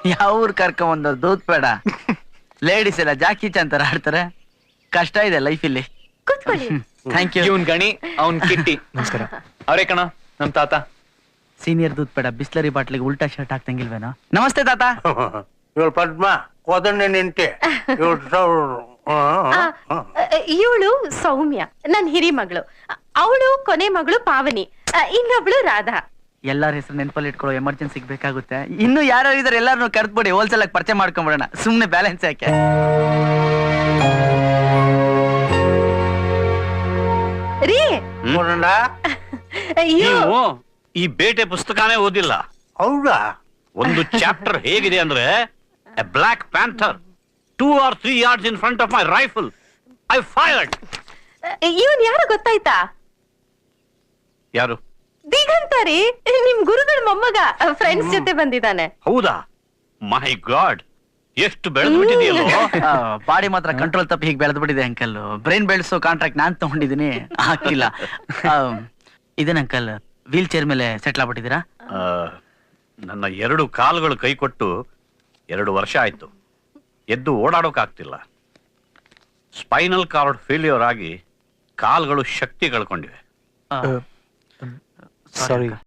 ಯಾವ ಊರ್ ಕರ್ಕೊಂಬಂದವ್ರು ದೂತ್ ಬೇಡ. ಲೇಡೀಸ್ ಎಲ್ಲ ಜಾಕಿ ಚಾನ್ ಆಡ್ತಾರೆ. ಕಷ್ಟ ಇದೆ ಲೈಫ್ ಇಲ್ಲಿ. ಕೂತ್ಕೊಳ್ಳಿ. Thank you. ಇವನ್ ಗಣಿ, ಅವನ್ ಕಿಟ್ಟಿ. ನಮಸ್ಕಾರ. ಅವರೇ ಕಣ ನಮ್ ತಾತ. ಸೀನಿಯರ್ ದೂತ್ ಬೇಡ, ಬಿಸ್ಲರಿ ಬಾಟ್ಲಿಗೆ ಉಲ್ಟಾ ಶರ್ಟ್ ಹಾಕ್ತಂಗಿಲ್ವೇನೋ. ನಮಸ್ತೆ ತಾತ. ಇವಳು ಪದ್ಮ ಕೋದಂಡೆ ನಿಂತೆ. ಇವಳು ಸೌಮ್ಯ, ನನ್ ಹಿರಿ ಮಗಳು. ಅವಳು ಕೊನೆ ಮಗಳು ಪಾವನಿ, ಇನ್ನೊಬ್ಳು ರಾಧಾ. ಎಲ್ಲಾರ ಹೆಸರು ನೆನಪಲ್ಲಿ ಇಟ್ಕೊಳ್ಳೋ, ಎಮರ್ಜೆನ್ಸಿಗೆ ಬೇಕಾಗುತ್ತೆ. ಇನ್ನು ಯಾರು ಇದಾರೆ ಎಲ್ಲಾರನ್ನು ಕರೆದ್ಬಿಡಿ, ಹೋಲ್ಸೇಲ್ ಆಗಿ ಪರಿಚಯ ಮಾಡ್ಕೊಂಡ್ಬಿಡೋಣ. ಸುಮ್ನೆ ಬ್ಯಾಲೆನ್ಸ್ ಯಾಕೆ. ರೀ ನೀವು ಈ ಬೇಟೆ ಪುಸ್ತಕನೇ ಓದಿಲ್ಲ. ಹೌದಾ? ಒಂದು ಚಾಪ್ಟರ್ ಹೇಗಿದೆ ಅಂದ್ರೆ, A block panther 2 or 3 yards in front of my rifle I fired. ಇವನ್ ಯಾರು ಗೊತ್ತಾಯ್ತಾ? ಯಾರು? ದಿಗಂತ ರೀ, ನಿಮ್ ಗುರುಗಳ ಮೊಮ್ಮಗ. ಫ್ರೆಂಡ್ಸ್ ಜೊತೆ ಬಂದಿದ್ದಾನೆ. ಹೌದಾ? ಮೈ ಗಾಡ್, ಎಷ್ಟು ಬೆಳೆದು ಬಿಟ್ಟಿದೆಯಲ್ಲೋ. ಬಾಡಿ ಮಾತ್ರ ಕಂಟ್ರೋಲ್ ತಪ್ಪಿ ಹೀಗೆ ಬೆಳೆದು ಬಿಟ್ಟಿದೆ ಅಂಕಲ್. ಬ್ರೈನ್ ಬೆಳೆಸೋ ಕಾಂಟ್ರಾಕ್ಟ್ ನಾನ್ ತಗೊಂಡಿದ್ದೀನಿ, ಆಗ್ತಿಲ್ಲ. ಇದೇನ ಅಂಕಲ್, ವೀಲ್ ಚೇರ್ ಮೇಲೆ ಸೆಟ್ಲ್ ಆಗ್ಬಿಟ್ಟಿದ್ದೀರಾ? ನನ್ನ 2 ಕಾಲುಗಳು ಕೈ ಕೊಟ್ಟು 2 ವರ್ಷ ಆಯ್ತು. ಎದ್ದು ಓಡಾಡೋಕಾಗ್ತಿಲ್ಲ. ಸ್ಪೈನಲ್ ಕಾರ್ಡ್ ಫೇಲ್ಯೂರ್ ಆಗಿ ಕಾಲುಗಳು ಶಕ್ತಿ ಕಳ್ಕೊಂಡಿವೆ. ಸಾರಿ.